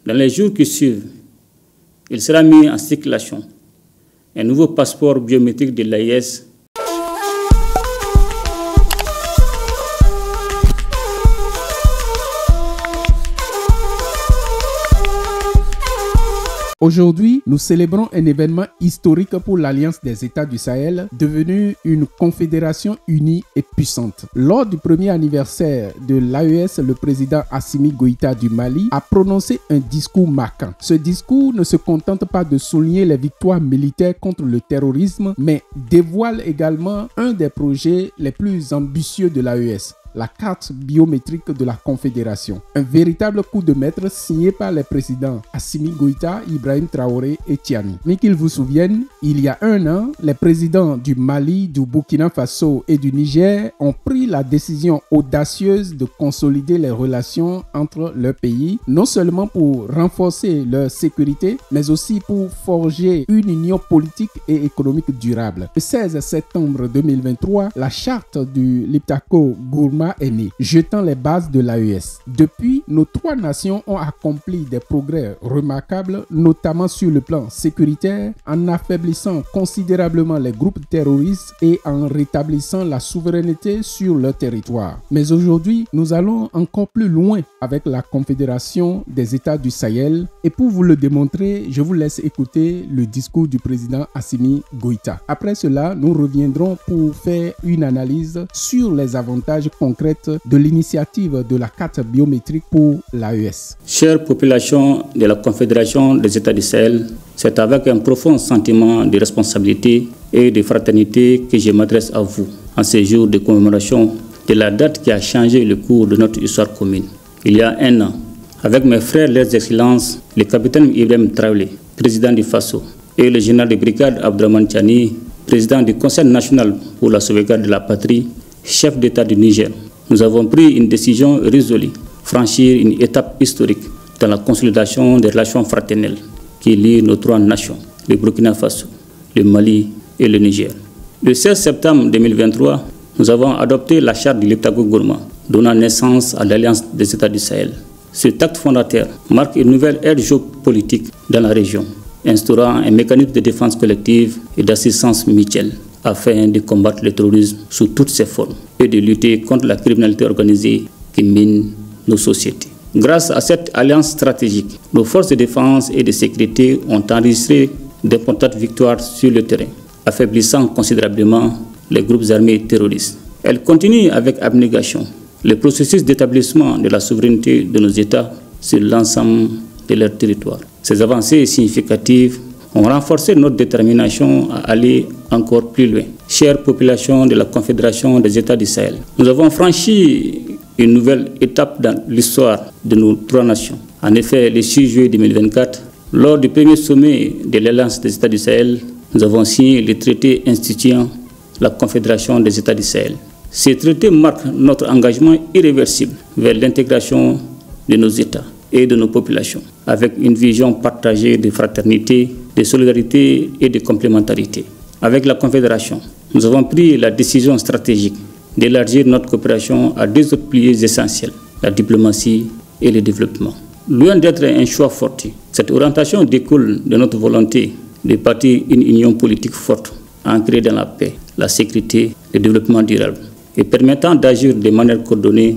Dans les jours qui suivent, il sera mis en circulation un nouveau passeport biométrique de l'AES. Aujourd'hui, nous célébrons un événement historique pour l'Alliance des États du Sahel, devenue une confédération unie et puissante. Lors du premier anniversaire de l'AES, le président Assimi Goïta du Mali a prononcé un discours marquant. Ce discours ne se contente pas de souligner les victoires militaires contre le terrorisme, mais dévoile également un des projets les plus ambitieux de l'AES. La carte biométrique de la Confédération. Un véritable coup de maître signé par les présidents Assimi Goïta, Ibrahim Traoré et Tiani. Mais qu'ils vous souviennent, il y a un an, les présidents du Mali, du Burkina Faso et du Niger ont pris la décision audacieuse de consolider les relations entre leurs pays, non seulement pour renforcer leur sécurité, mais aussi pour forger une union politique et économique durable. Le 16 septembre 2023, la charte du Liptako Gourma est née, jetant les bases de l'AES. Depuis, nos trois nations ont accompli des progrès remarquables, notamment sur le plan sécuritaire, en affaiblissant considérablement les groupes terroristes et en rétablissant la souveraineté sur leur territoire. Mais aujourd'hui, nous allons encore plus loin avec la Confédération des États du Sahel. Et pour vous le démontrer, je vous laisse écouter le discours du président Assimi Goïta. Après cela, nous reviendrons pour faire une analyse sur les avantages concrets de l'initiative de la carte biométrique pour l'AES. Chère population de la Confédération des États du Sahel, c'est avec un profond sentiment de responsabilité et de fraternité que je m'adresse à vous en ces jours de commémoration de la date qui a changé le cours de notre histoire commune. Il y a un an, avec mes frères, leurs excellences, le capitaine Ibrahim Traoré, président du FASO, et le général de brigade Abdourahmane Tiani, président du Conseil national pour la sauvegarde de la patrie, chef d'État du Niger, nous avons pris une décision résolue, franchir une étape historique dans la consolidation des relations fraternelles qui lient nos trois nations, le Burkina Faso, le Mali et le Niger. Le 16 septembre 2023, nous avons adopté la charte du Liptako Gourma, donnant naissance à l'Alliance des États du Sahel. Cet acte fondateur marque une nouvelle ère géopolitique dans la région, instaurant un mécanisme de défense collective et d'assistance mutuelle, afin de combattre le terrorisme sous toutes ses formes et de lutter contre la criminalité organisée qui mine nos sociétés. Grâce à cette alliance stratégique, nos forces de défense et de sécurité ont enregistré d'importantes victoires sur le terrain, affaiblissant considérablement les groupes armés terroristes. Elles continuent avec abnégation le processus d'établissement de la souveraineté de nos États sur l'ensemble de leur territoire. Ces avancées significatives ont renforcé notre détermination à aller encore plus loin. Chère population de la Confédération des États du Sahel, nous avons franchi une nouvelle étape dans l'histoire de nos trois nations. En effet, le 6 juillet 2024, lors du premier sommet de l'Alliance des États du Sahel, nous avons signé le traité instituant la Confédération des États du Sahel. Ce traité marque notre engagement irréversible vers l'intégration de nos États et de nos populations, avec une vision partagée de fraternité, de solidarité et de complémentarité. Avec la Confédération, nous avons pris la décision stratégique d'élargir notre coopération à deux autres piliers essentiels, la diplomatie et le développement. Loin d'être un choix fortuit, cette orientation découle de notre volonté de bâtir une union politique forte, ancrée dans la paix, la sécurité, le développement durable et permettant d'agir de manière coordonnée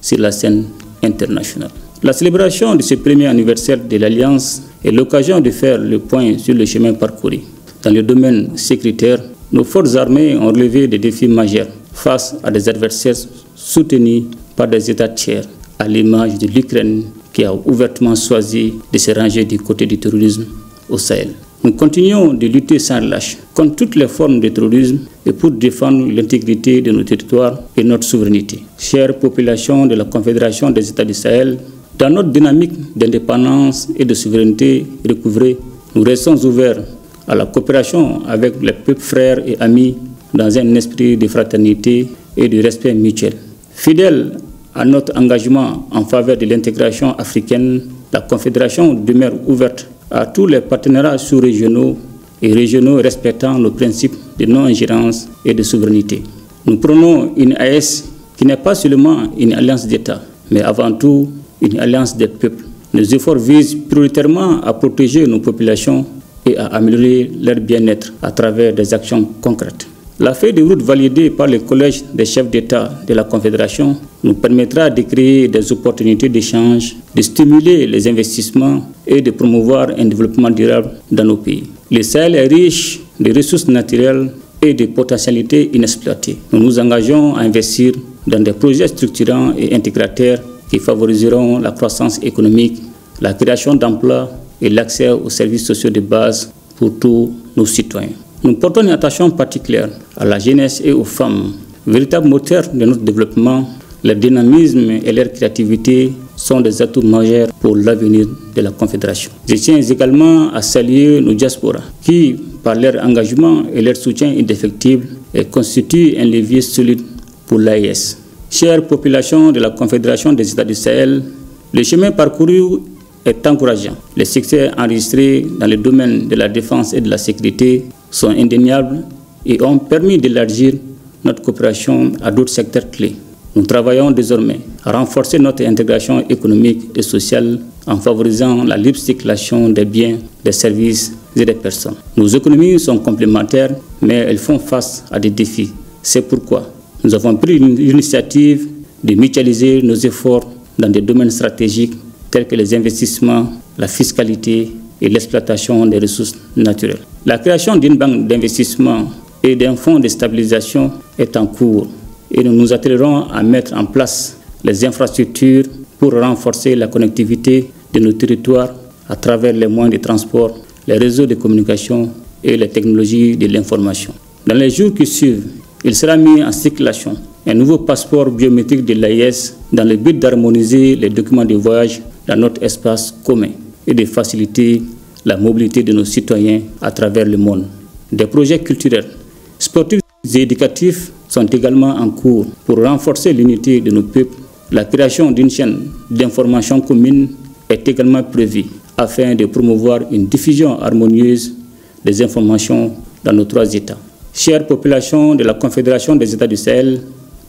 sur la scène internationale. La célébration de ce premier anniversaire de l'Alliance est l'occasion de faire le point sur le chemin parcouru. Dans le domaine sécuritaire, nos forces armées ont relevé des défis majeurs face à des adversaires soutenus par des États tiers, à l'image de l'Ukraine qui a ouvertement choisi de se ranger du côté du terrorisme au Sahel. Nous continuons de lutter sans relâche contre toutes les formes de terrorisme et pour défendre l'intégrité de nos territoires et notre souveraineté. Chère population de la Confédération des États du Sahel, dans notre dynamique d'indépendance et de souveraineté recouvrée, nous restons ouverts à la coopération avec les peuples frères et amis dans un esprit de fraternité et de respect mutuel. Fidèle à notre engagement en faveur de l'intégration africaine, la Confédération demeure ouverte à tous les partenariats sous-régionaux et régionaux respectant nos principes de non-ingérence et de souveraineté. Nous prenons une AES qui n'est pas seulement une alliance d'États, mais avant tout une alliance des peuples, Nos efforts visent prioritairement à protéger nos populations et à améliorer leur bien-être à travers des actions concrètes. La feuille de route validée par le Collège des chefs d'État de la Confédération nous permettra de créer des opportunités d'échange, de stimuler les investissements et de promouvoir un développement durable dans nos pays. Le Sahel est riche de ressources naturelles et de potentialités inexploitées. Nous nous engageons à investir dans des projets structurants et intégrateurs qui favoriseront la croissance économique, la création d'emplois et l'accès aux services sociaux de base pour tous nos citoyens. Nous portons une attention particulière à la jeunesse et aux femmes, véritables moteurs de notre développement. Leur dynamisme et leur créativité sont des atouts majeurs pour l'avenir de la Confédération. Je tiens également à saluer nos diasporas qui, par leur engagement et leur soutien indéfectible, constituent un levier solide pour l'AES. Chère population de la Confédération des États du Sahel, le chemin parcouru est encourageant. Les succès enregistrés dans le domaine de la défense et de la sécurité sont indéniables et ont permis d'élargir notre coopération à d'autres secteurs clés. Nous travaillons désormais à renforcer notre intégration économique et sociale en favorisant la libre circulation des biens, des services et des personnes. Nos économies sont complémentaires, mais elles font face à des défis. C'est pourquoi nous avons pris l'initiative de mutualiser nos efforts dans des domaines stratégiques tels que les investissements, la fiscalité et l'exploitation des ressources naturelles. La création d'une banque d'investissement et d'un fonds de stabilisation est en cours et nous nous attellerons à mettre en place les infrastructures pour renforcer la connectivité de nos territoires à travers les moyens de transport, les réseaux de communication et les technologies de l'information. Dans les jours qui suivent, il sera mis en circulation un nouveau passeport biométrique de l'AES dans le but d'harmoniser les documents de voyage dans notre espace commun et de faciliter la mobilité de nos citoyens à travers le monde. Des projets culturels, sportifs et éducatifs sont également en cours pour renforcer l'unité de nos peuples. La création d'une chaîne d'information commune est également prévue afin de promouvoir une diffusion harmonieuse des informations dans nos trois États. Chère population de la Confédération des États du Sahel,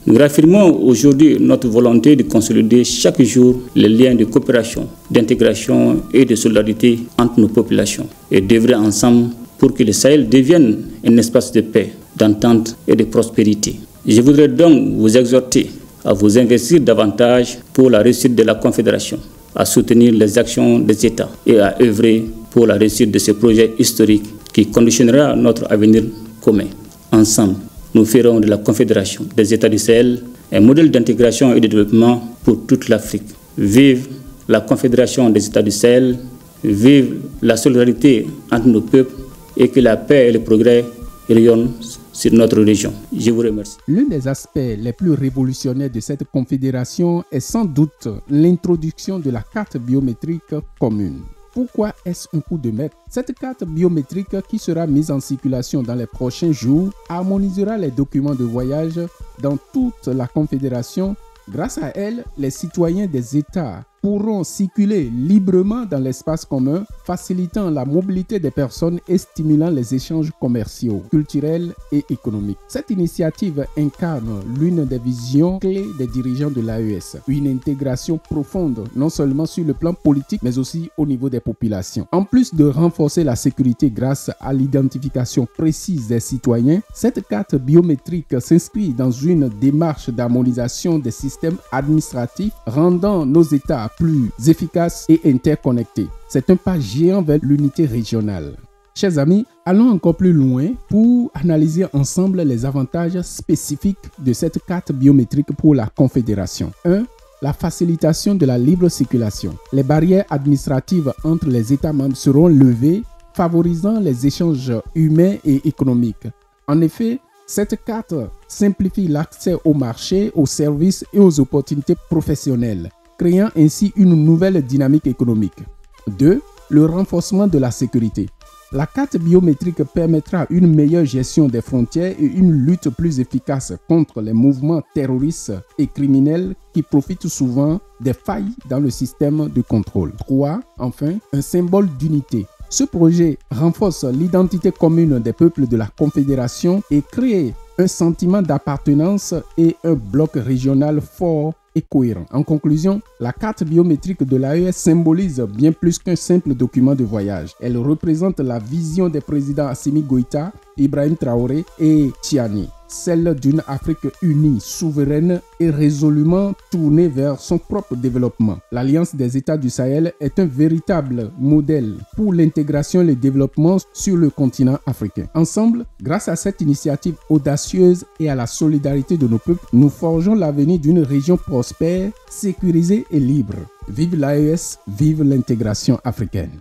nous réaffirmons aujourd'hui notre volonté de consolider chaque jour les liens de coopération, d'intégration et de solidarité entre nos populations et d'œuvrer ensemble pour que le Sahel devienne un espace de paix, d'entente et de prospérité. Je voudrais donc vous exhorter à vous investir davantage pour la réussite de la Confédération, à soutenir les actions des États et à œuvrer pour la réussite de ce projet historique qui conditionnera notre avenir commun. Ensemble, nous ferons de la Confédération des États du Sahel un modèle d'intégration et de développement pour toute l'Afrique. Vive la Confédération des États du Sahel, vive la solidarité entre nos peuples et que la paix et le progrès rayonnent sur notre région. Je vous remercie. L'un des aspects les plus révolutionnaires de cette confédération est sans doute l'introduction de la carte biométrique commune. Pourquoi est-ce un coup de maître? Cette carte biométrique qui sera mise en circulation dans les prochains jours harmonisera les documents de voyage dans toute la Confédération. Grâce à elle, les citoyens des États pourront circuler librement dans l'espace commun, facilitant la mobilité des personnes et stimulant les échanges commerciaux, culturels et économiques. Cette initiative incarne l'une des visions clés des dirigeants de l'AES, une intégration profonde non seulement sur le plan politique mais aussi au niveau des populations. En plus de renforcer la sécurité grâce à l'identification précise des citoyens, cette carte biométrique s'inscrit dans une démarche d'harmonisation des systèmes administratifs, rendant nos États plus efficaces et interconnectés. C'est un pas géant vers l'unité régionale. Chers amis, allons encore plus loin pour analyser ensemble les avantages spécifiques de cette carte biométrique pour la Confédération. 1. La facilitation de la libre circulation. Les barrières administratives entre les États membres seront levées, favorisant les échanges humains et économiques. En effet, cette carte simplifie l'accès au marché, aux services et aux opportunités professionnelles, créant ainsi une nouvelle dynamique économique. 2. Le renforcement de la sécurité. La carte biométrique permettra une meilleure gestion des frontières et une lutte plus efficace contre les mouvements terroristes et criminels qui profitent souvent des failles dans le système de contrôle. 3. Enfin, un symbole d'unité. Ce projet renforce l'identité commune des peuples de la Confédération et crée un sentiment d'appartenance et un bloc régional fort et cohérent. En conclusion, la carte biométrique de l'AES symbolise bien plus qu'un simple document de voyage. Elle représente la vision des présidents Assimi Goïta, Ibrahim Traoré et Tiani, celle d'une Afrique unie, souveraine et résolument tournée vers son propre développement. L'Alliance des États du Sahel est un véritable modèle pour l'intégration et le développement sur le continent africain. Ensemble, grâce à cette initiative audacieuse et à la solidarité de nos peuples, nous forgeons l'avenir d'une région prospère, sécurisée et libre. Vive l'AES, vive l'intégration africaine.